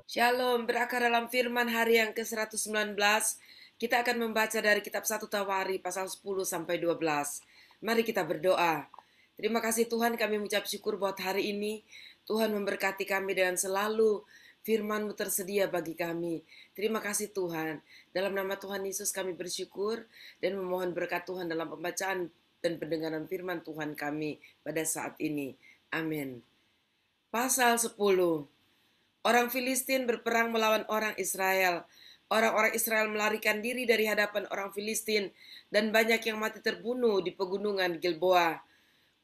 Shalom, berakar dalam firman hari yang ke-119. Kita akan membaca dari kitab 1 Tawari pasal 10 sampai 12. Mari kita berdoa. Terima kasih Tuhan, kami mengucap syukur buat hari ini. Tuhan memberkati kami dengan selalu firman-Mu tersedia bagi kami. Terima kasih Tuhan. Dalam nama Tuhan Yesus kami bersyukur dan memohon berkat Tuhan dalam pembacaan dan pendengaran firman Tuhan kami pada saat ini. Amin. Pasal 10. Orang Filistin berperang melawan orang Israel. Orang-orang Israel melarikan diri dari hadapan orang Filistin dan banyak yang mati terbunuh di pegunungan Gilboa.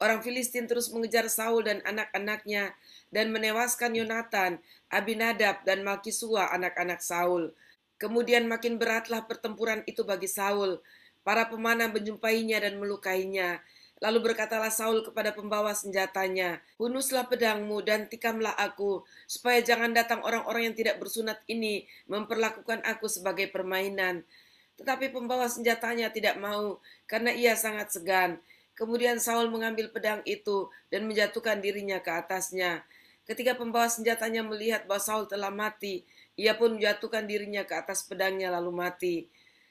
Orang Filistin terus mengejar Saul dan anak-anaknya dan menewaskan Yonatan, Abinadab dan Malkisua anak-anak Saul. Kemudian makin beratlah pertempuran itu bagi Saul. Para pemanah menjumpainya dan melukainya. Lalu berkatalah Saul kepada pembawa senjatanya, "Hunuslah pedangmu dan tikamlah aku, supaya jangan datang orang-orang yang tidak bersunat ini memperlakukan aku sebagai permainan." Tetapi pembawa senjatanya tidak mau, karena ia sangat segan. Kemudian Saul mengambil pedang itu dan menjatuhkan dirinya ke atasnya. Ketika pembawa senjatanya melihat bahwa Saul telah mati, ia pun menjatuhkan dirinya ke atas pedangnya lalu mati.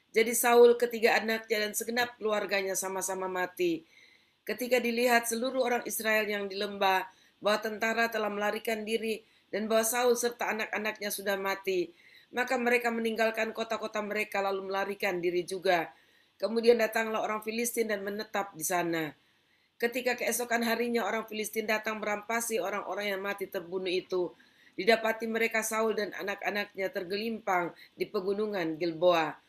Jadi Saul, ketiga anaknya dan segenap keluarganya sama-sama mati. Ketika dilihat seluruh orang Israel yang di lembah bahwa tentara telah melarikan diri dan bahwa Saul serta anak-anaknya sudah mati, maka mereka meninggalkan kota-kota mereka lalu melarikan diri juga. Kemudian datanglah orang Filistin dan menetap di sana. Ketika keesokan harinya orang Filistin datang merampasi orang-orang yang mati terbunuh itu, didapati mereka Saul dan anak-anaknya tergelimpang di pegunungan Gilboa.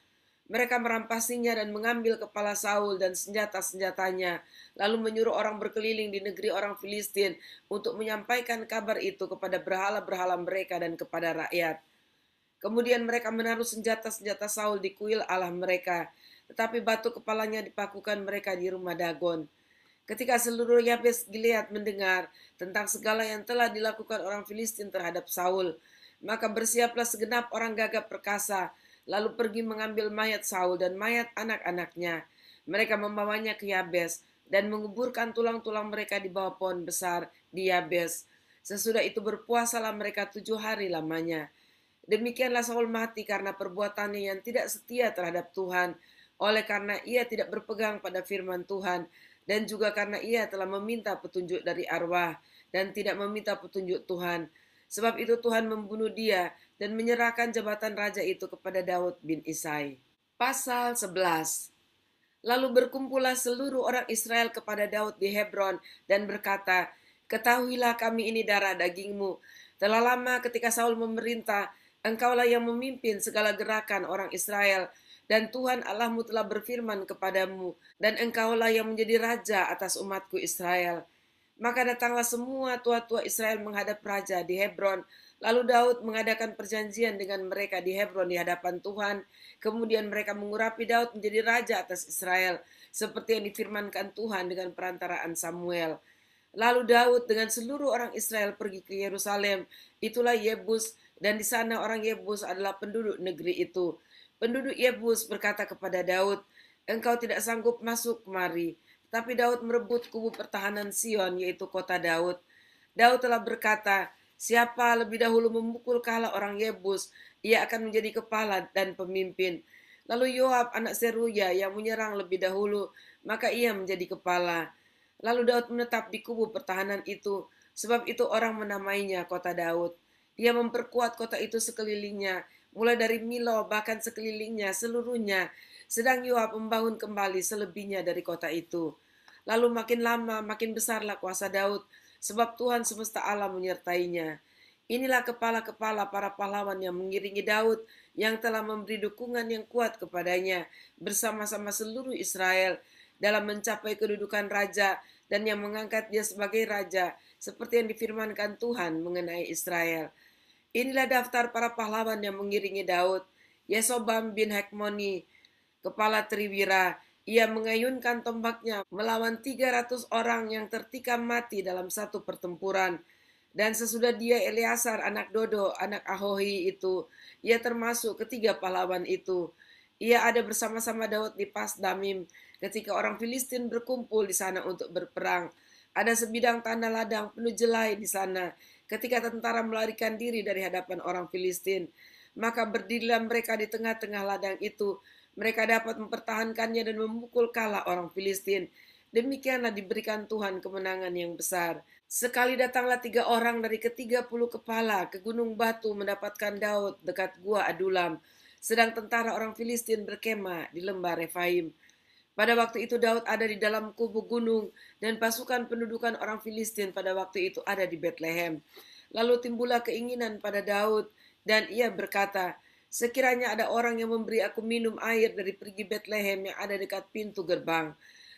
Mereka merampasinya dan mengambil kepala Saul dan senjata-senjatanya, lalu menyuruh orang berkeliling di negeri orang Filistin untuk menyampaikan kabar itu kepada berhala-berhala mereka dan kepada rakyat. Kemudian mereka menaruh senjata-senjata Saul di kuil Allah mereka, tetapi batu kepalanya dipakukan mereka di rumah Dagon. Ketika seluruh Yabes Gilead mendengar tentang segala yang telah dilakukan orang Filistin terhadap Saul, maka bersiaplah segenap orang gagah perkasa, lalu pergi mengambil mayat Saul dan mayat anak-anaknya. Mereka membawanya ke Yabes dan menguburkan tulang-tulang mereka di bawah pohon besar di Yabes. Sesudah itu berpuasalah mereka 7 hari lamanya. Demikianlah Saul mati karena perbuatannya yang tidak setia terhadap Tuhan, oleh karena ia tidak berpegang pada firman Tuhan, dan juga karena ia telah meminta petunjuk dari arwah, dan tidak meminta petunjuk Tuhan. Sebab itu Tuhan membunuh dia, dan menyerahkan jabatan raja itu kepada Daud bin Isai. Pasal 11. Lalu berkumpullah seluruh orang Israel kepada Daud di Hebron, dan berkata, "Ketahuilah kami ini darah dagingmu. Telah lama ketika Saul memerintah, engkaulah yang memimpin segala gerakan orang Israel, dan Tuhan Allahmu telah berfirman kepadamu, dan engkaulah yang menjadi raja atas umatku Israel." Maka datanglah semua tua-tua Israel menghadap raja di Hebron. Lalu Daud mengadakan perjanjian dengan mereka di Hebron di hadapan Tuhan. Kemudian mereka mengurapi Daud menjadi raja atas Israel, seperti yang difirmankan Tuhan dengan perantaraan Samuel. Lalu Daud dengan seluruh orang Israel pergi ke Yerusalem. Itulah Yebus, dan di sana orang Yebus adalah penduduk negeri itu. Penduduk Yebus berkata kepada Daud, "Engkau tidak sanggup masuk kemari." Tapi Daud merebut kubu pertahanan Sion, yaitu kota Daud. Daud telah berkata, "Siapa lebih dahulu memukul kalah orang Yebus, ia akan menjadi kepala dan pemimpin." Lalu Yoab anak Seruya yang menyerang lebih dahulu, maka ia menjadi kepala. Lalu Daud menetap di kubu pertahanan itu, sebab itu orang menamainya kota Daud. Dia memperkuat kota itu sekelilingnya, mulai dari Milo bahkan sekelilingnya seluruhnya, sedang Yoab membangun kembali selebihnya dari kota itu. Lalu makin lama makin besarlah kuasa Daud, sebab Tuhan semesta alam menyertainya. Inilah kepala-kepala para pahlawan yang mengiringi Daud, yang telah memberi dukungan yang kuat kepadanya bersama-sama seluruh Israel dalam mencapai kedudukan raja, dan yang mengangkat dia sebagai raja, seperti yang difirmankan Tuhan mengenai Israel. Inilah daftar para pahlawan yang mengiringi Daud: Yesobam bin Hekmoni, kepala Triwira. Ia mengayunkan tombaknya melawan 300 orang yang tertikam mati dalam satu pertempuran. Dan sesudah dia Eleazar anak Dodo, anak Ahohi itu, ia termasuk ketiga pahlawan itu. Ia ada bersama-sama Daud di Pasdamim ketika orang Filistin berkumpul di sana untuk berperang. Ada sebidang tanah ladang penuh jelai di sana. ketika tentara melarikan diri dari hadapan orang Filistin. Maka berdirilah mereka di tengah-tengah ladang itu. Mereka dapat mempertahankannya dan memukul kalah orang Filistin. Demikianlah diberikan Tuhan kemenangan yang besar. Sekali datanglah 3 orang dari ke-30 kepala ke Gunung Batu mendapatkan Daud dekat gua Adulam. Sedang tentara orang Filistin berkemah di lembah Refaim. Pada waktu itu Daud ada di dalam kubu gunung dan pasukan pendudukan orang Filistin pada waktu itu ada di Betlehem. Lalu timbullah keinginan pada Daud dan ia berkata, sekiranya ada orang yang memberi aku minum air dari perigi Betlehem yang ada dekat pintu gerbang.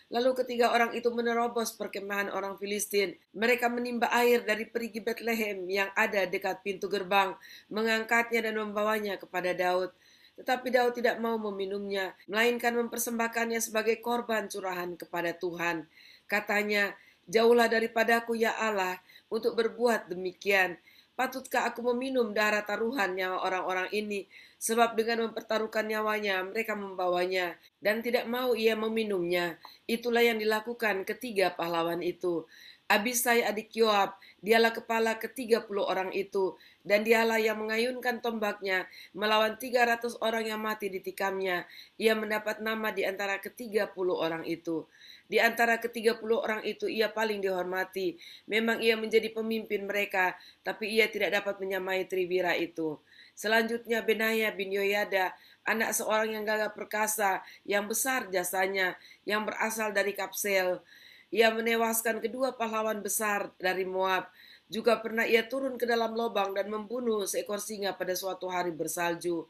Lalu ketiga orang itu menerobos perkemahan orang Filistin. Mereka menimba air dari perigi Betlehem yang ada dekat pintu gerbang, mengangkatnya dan membawanya kepada Daud. Tetapi Daud tidak mau meminumnya, melainkan mempersembahkannya sebagai korban curahan kepada Tuhan. Katanya, jauhlah daripadaku ya Allah untuk berbuat demikian. Patutkah aku meminum darah taruhan nyawa orang-orang ini? Sebab dengan mempertaruhkan nyawanya, mereka membawanya. Dan tidak mau ia meminumnya. Itulah yang dilakukan ketiga pahlawan itu. Abisai adik Yoab, dialah kepala ke-30 orang itu, dan dialah yang mengayunkan tombaknya melawan 300 orang yang mati ditikamnya. Ia mendapat nama di antara ke-30 orang itu. Di antara ke-30 orang itu ia paling dihormati. Memang ia menjadi pemimpin mereka, tapi ia tidak dapat menyamai triwira itu. Selanjutnya Benaya bin Yoyada, anak seorang yang gagah perkasa, yang besar jasanya, yang berasal dari Kapsel. Ia menewaskan kedua pahlawan besar dari Moab. Juga pernah ia turun ke dalam lubang dan membunuh seekor singa pada suatu hari bersalju.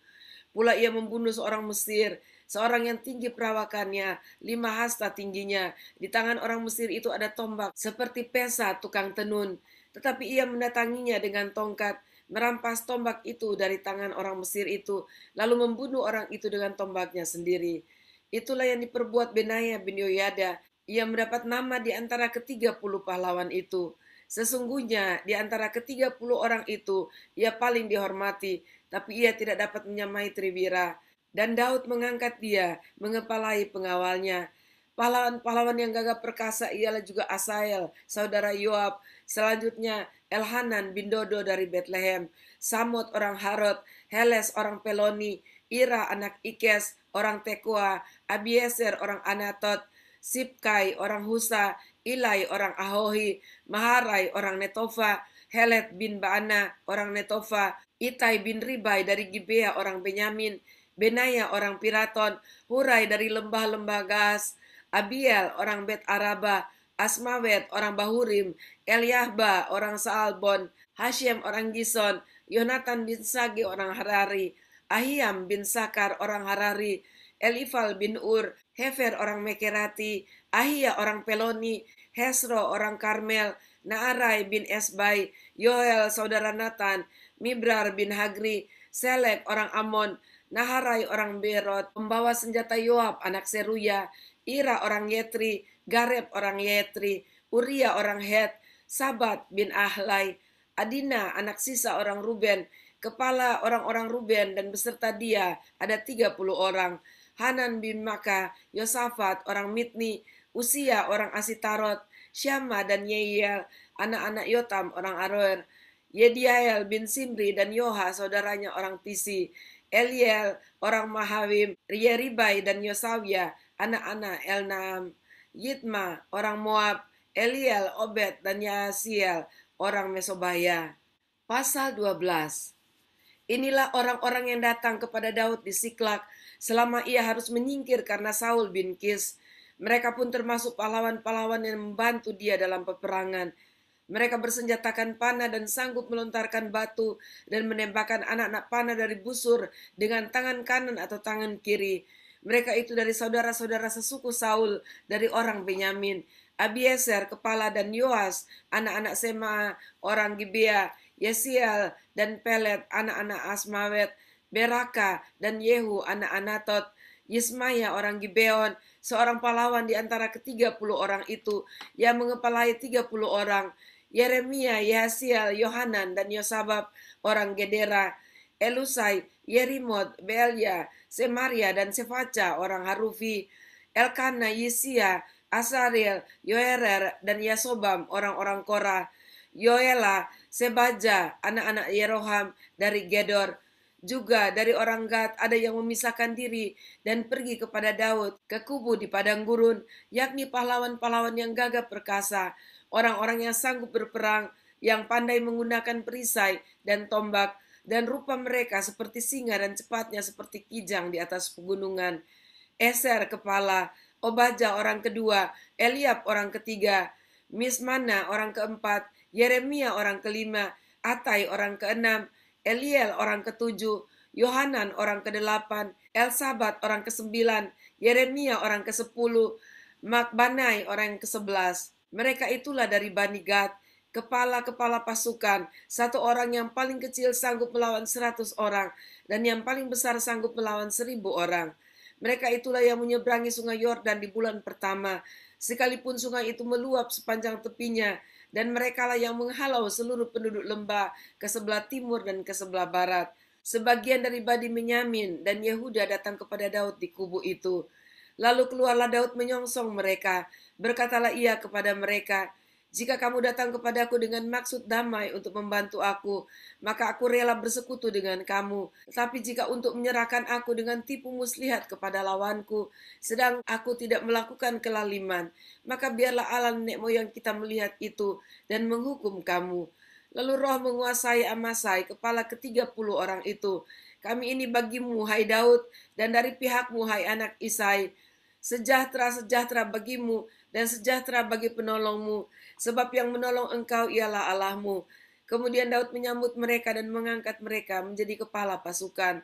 Pula ia membunuh seorang Mesir, seorang yang tinggi perawakannya, 5 hasta tingginya. Di tangan orang Mesir itu ada tombak seperti pesa tukang tenun. Tetapi ia mendatanginya dengan tongkat, merampas tombak itu dari tangan orang Mesir itu, lalu membunuh orang itu dengan tombaknya sendiri. Itulah yang diperbuat Benaya bin Yoyada. Ia mendapat nama di antara ke-30 pahlawan itu. Sesungguhnya di antara ke-30 orang itu, ia paling dihormati, tapi ia tidak dapat menyamai triwira. Dan Daud mengangkat dia, mengepalai pengawalnya. Pahlawan-pahlawan yang gagah perkasa ialah juga Asael, saudara Yoab. Selanjutnya Elhanan bin Dodo dari Betlehem, Samot orang Harod, Heles orang Peloni, Ira anak Ikes orang Tekoa, Abieser orang Anatot, Sibkai orang Husa, Ilai orang Ahohi, Maharai orang Netofa, Helet bin Baana orang Netofa, Itai bin Ribai dari Gibea orang Benyamin, Benaya orang Piraton, Hurai dari lembah-lembah Gas, Abiel orang Bet Araba, Asmawet orang Bahurim, Eliahba orang Saalbon, Hashem orang Gison, Yonatan bin Sage orang Harari, Ahiam bin Sakar orang Harari, Elifal bin Ur, Hefer orang Mekerati, Ahia orang Peloni, Hesro orang Karmel, Naarai bin Esbai, Yoel saudara Nathan, Mibrar bin Hagri, Selek orang Amon, Naharai orang Berot, pembawa senjata Yoab anak Seruya, Ira orang Yetri, Gareb orang Yetri, Uria orang Het, Sabat bin Ahlai, Adina anak Sisa orang Ruben, kepala orang-orang Ruben dan beserta dia ada 30 orang, Hanan bin Maka, Yosafat orang Mitni, Usia orang Asitarot, Syama dan Yeiel, anak-anak Yotam orang Aroer, Yediael bin Simri dan Yoha saudaranya orang Tisi, Eliel orang Mahawim, Rieribai dan Yosawia, anak-anak Elnaam, Yitma orang Moab, Eliel, Obed dan Yaasiel orang Mesobaya. Pasal 12. Inilah orang-orang yang datang kepada Daud di Siklak selama ia harus menyingkir karena Saul bin Kis. Mereka pun termasuk pahlawan-pahlawan yang membantu dia dalam peperangan. Mereka bersenjatakan panah dan sanggup melontarkan batu dan menembakkan anak-anak panah dari busur dengan tangan kanan atau tangan kiri. Mereka itu dari saudara-saudara sesuku Saul dari orang Benyamin. Abieser kepala dan Yoas anak-anak Sema orang Gibea, Yesiel dan Pelet anak-anak Asmawet, Beraka dan Yehu anak Anatot, Yismaya orang Gibeon, seorang pahlawan di antara ke-30 orang itu yang mengepalai 30 orang, Yeremia, Yahasiel, Yohanan dan Yosabab orang Gedera, Elusai, Yerimot, Beelya, Semaria dan Sefaca orang Harufi, Elkana, Yisia, Asariel, Yoerer dan Yasobam orang-orang Korah, Yoela, Sebaja, anak-anak Yeroham dari Gedor. Juga dari orang Gad ada yang memisahkan diri dan pergi kepada Daud ke kubu di padang gurun, yakni pahlawan-pahlawan yang gagah perkasa, orang-orang yang sanggup berperang, yang pandai menggunakan perisai dan tombak, dan rupa mereka seperti singa dan cepatnya seperti kijang di atas pegunungan. Eser kepala, Obaja orang kedua, Eliab orang ketiga, Mismana orang keempat, Yeremia orang kelima, Atai orang keenam, Eliel orang ketujuh, Yohanan orang kedelapan, Elsabat orang kesembilan, Yeremia orang kesepuluh, Makbanai orang kesebelas. Mereka itulah dari Bani Gad, kepala-kepala pasukan, satu orang yang paling kecil sanggup melawan 100 orang, dan yang paling besar sanggup melawan 1.000 orang. Mereka itulah yang menyeberangi sungai Yordan di bulan pertama, sekalipun sungai itu meluap sepanjang tepinya, dan merekalah yang menghalau seluruh penduduk lembah ke sebelah timur dan ke sebelah barat. Sebagian dari Bani Benyamin dan Yehuda datang kepada Daud di kubu itu. Lalu keluarlah Daud menyongsong mereka. Berkatalah ia kepada mereka, "Jika kamu datang kepadaku dengan maksud damai untuk membantu aku, maka aku rela bersekutu dengan kamu. Tapi jika untuk menyerahkan aku dengan tipu muslihat kepada lawanku, sedang aku tidak melakukan kelaliman, maka biarlah Allah nenek moyang kita melihat itu dan menghukum kamu." Lalu roh menguasai Amasai, kepala ke-30 orang itu. "Kami ini bagimu, hai Daud, dan dari pihakmu, hai anak Isai. Sejahtera-sejahtera bagimu dan sejahtera bagi penolongmu, sebab yang menolong engkau ialah Allahmu." Kemudian Daud menyambut mereka dan mengangkat mereka menjadi kepala pasukan.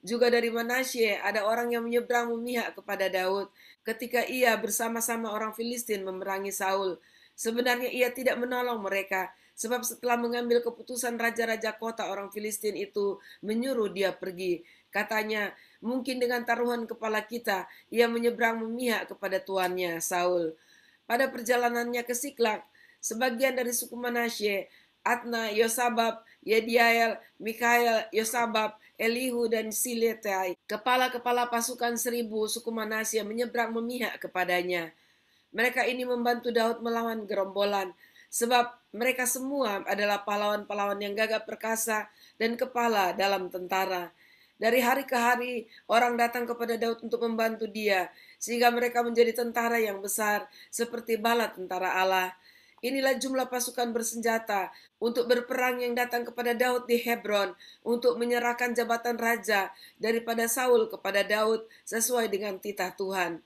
Juga dari Manasye ada orang yang menyeberang memihak kepada Daud ketika ia bersama-sama orang Filistin memerangi Saul. Sebenarnya ia tidak menolong mereka, sebab setelah mengambil keputusan raja-raja kota orang Filistin itu menyuruh dia pergi. Katanya, "Mungkin dengan taruhan kepala kita, ia menyeberang memihak kepada tuannya, Saul." Pada perjalanannya ke Siklak, sebagian dari suku Manasye, Adna, Yosabab, Yediael, Mikael, Yosabab, Elihu, dan Siletai, kepala-kepala pasukan 1.000 suku Manasye menyeberang memihak kepadanya. Mereka ini membantu Daud melawan gerombolan, sebab mereka semua adalah pahlawan-pahlawan yang gagah perkasa dan kepala dalam tentara. Dari hari ke hari, orang datang kepada Daud untuk membantu dia, sehingga mereka menjadi tentara yang besar, seperti bala tentara Allah. Inilah jumlah pasukan bersenjata untuk berperang yang datang kepada Daud di Hebron, untuk menyerahkan jabatan raja daripada Saul kepada Daud sesuai dengan titah Tuhan.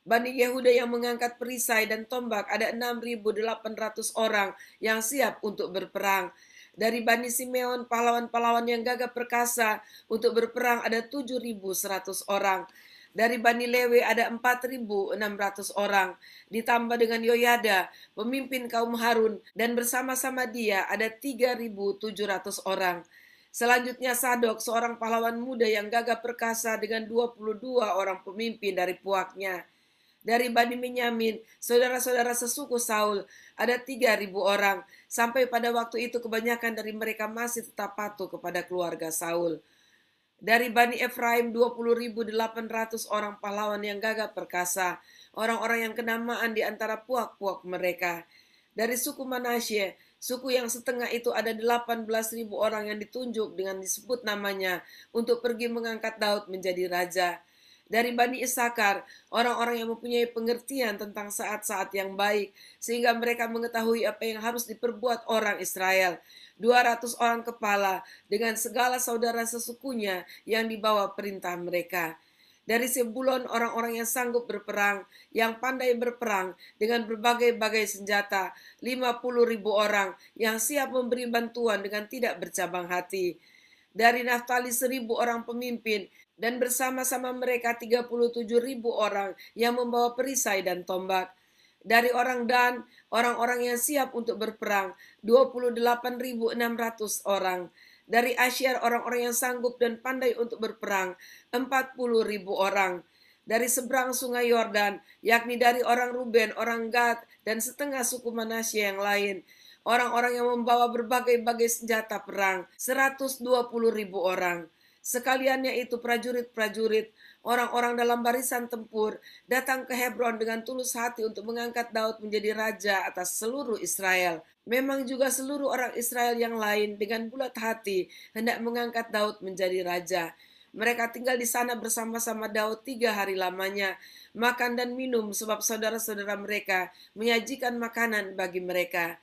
Bani Yehuda yang mengangkat perisai dan tombak ada 6.800 orang yang siap untuk berperang. Dari Bani Simeon, pahlawan-pahlawan yang gagah perkasa untuk berperang ada 7.100 orang. Dari Bani Lewi ada 4.600 orang. Ditambah dengan Yoyada, pemimpin kaum Harun, dan bersama-sama dia ada 3.700 orang. Selanjutnya Sadok, seorang pahlawan muda yang gagah perkasa dengan 22 orang pemimpin dari puaknya. Dari Bani Benyamin, saudara-saudara sesuku Saul, ada 3.000 orang. Sampai pada waktu itu kebanyakan dari mereka masih tetap patuh kepada keluarga Saul. Dari Bani Efraim 20.800 orang pahlawan yang gagah perkasa, orang-orang yang kenamaan di antara puak-puak mereka. Dari suku Manasye, suku yang setengah itu ada 18.000 orang yang ditunjuk dengan disebut namanya untuk pergi mengangkat Daud menjadi raja. Dari Bani Isakar, orang-orang yang mempunyai pengertian tentang saat-saat yang baik, sehingga mereka mengetahui apa yang harus diperbuat orang Israel. 200 orang kepala dengan segala saudara sesukunya yang dibawa perintah mereka. Dari Sebulon, orang-orang yang sanggup berperang, yang pandai berperang dengan berbagai-bagai senjata, 50.000 orang yang siap memberi bantuan dengan tidak bercabang hati. Dari Naftali 1.000 orang pemimpin, dan bersama-sama mereka 37.000 orang yang membawa perisai dan tombak. Dari orang Dan, orang-orang yang siap untuk berperang, 28.600 orang. Dari Asyar, orang-orang yang sanggup dan pandai untuk berperang, 40.000 orang. Dari seberang sungai Yordan, yakni dari orang Ruben, orang Gad, dan setengah suku Manasye yang lain, orang-orang yang membawa berbagai-bagai senjata perang, 120.000 orang. Sekaliannya itu prajurit-prajurit, orang-orang dalam barisan tempur, datang ke Hebron dengan tulus hati untuk mengangkat Daud menjadi raja atas seluruh Israel. Memang juga seluruh orang Israel yang lain dengan bulat hati hendak mengangkat Daud menjadi raja. Mereka tinggal di sana bersama-sama Daud 3 hari lamanya, makan dan minum sebab saudara-saudara mereka menyajikan makanan bagi mereka.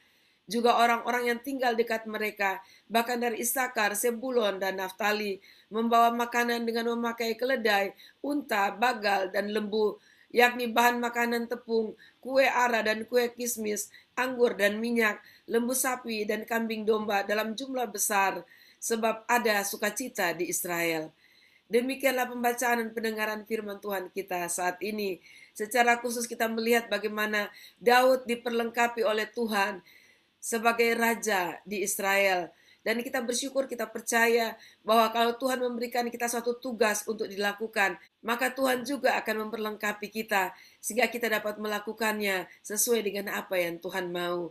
Juga orang-orang yang tinggal dekat mereka, bahkan dari Isakar, Sebulon, dan Naftali, membawa makanan dengan memakai keledai, unta, bagal, dan lembu, yakni bahan makanan tepung, kue ara dan kue kismis, anggur dan minyak, lembu sapi dan kambing domba dalam jumlah besar, sebab ada sukacita di Israel. Demikianlah pembacaan dan pendengaran firman Tuhan kita saat ini. Secara khusus kita melihat bagaimana Daud diperlengkapi oleh Tuhan sebagai raja di Israel. Dan kita bersyukur, kita percaya bahwa kalau Tuhan memberikan kita suatu tugas untuk dilakukan, maka Tuhan juga akan memperlengkapi kita, sehingga kita dapat melakukannya sesuai dengan apa yang Tuhan mau.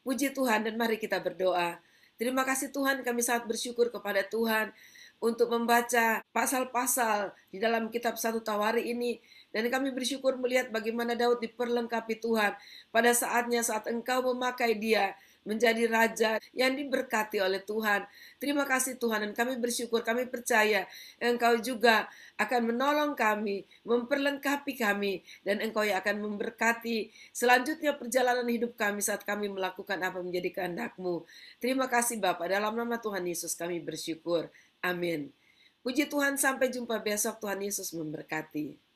Puji Tuhan, dan mari kita berdoa. Terima kasih Tuhan, kami sangat bersyukur kepada Tuhan untuk membaca pasal-pasal di dalam kitab 1 Tawari ini. Dan kami bersyukur melihat bagaimana Daud diperlengkapi Tuhan pada saatnya saat Engkau memakai dia menjadi raja yang diberkati oleh Tuhan. Terima kasih Tuhan, dan kami bersyukur, kami percaya Engkau juga akan menolong kami, memperlengkapi kami, dan Engkau yang akan memberkati selanjutnya perjalanan hidup kami saat kami melakukan apa menjadi kehendak-Mu. Terima kasih Bapa, dalam nama Tuhan Yesus kami bersyukur. Amin. Puji Tuhan, sampai jumpa besok. Tuhan Yesus memberkati.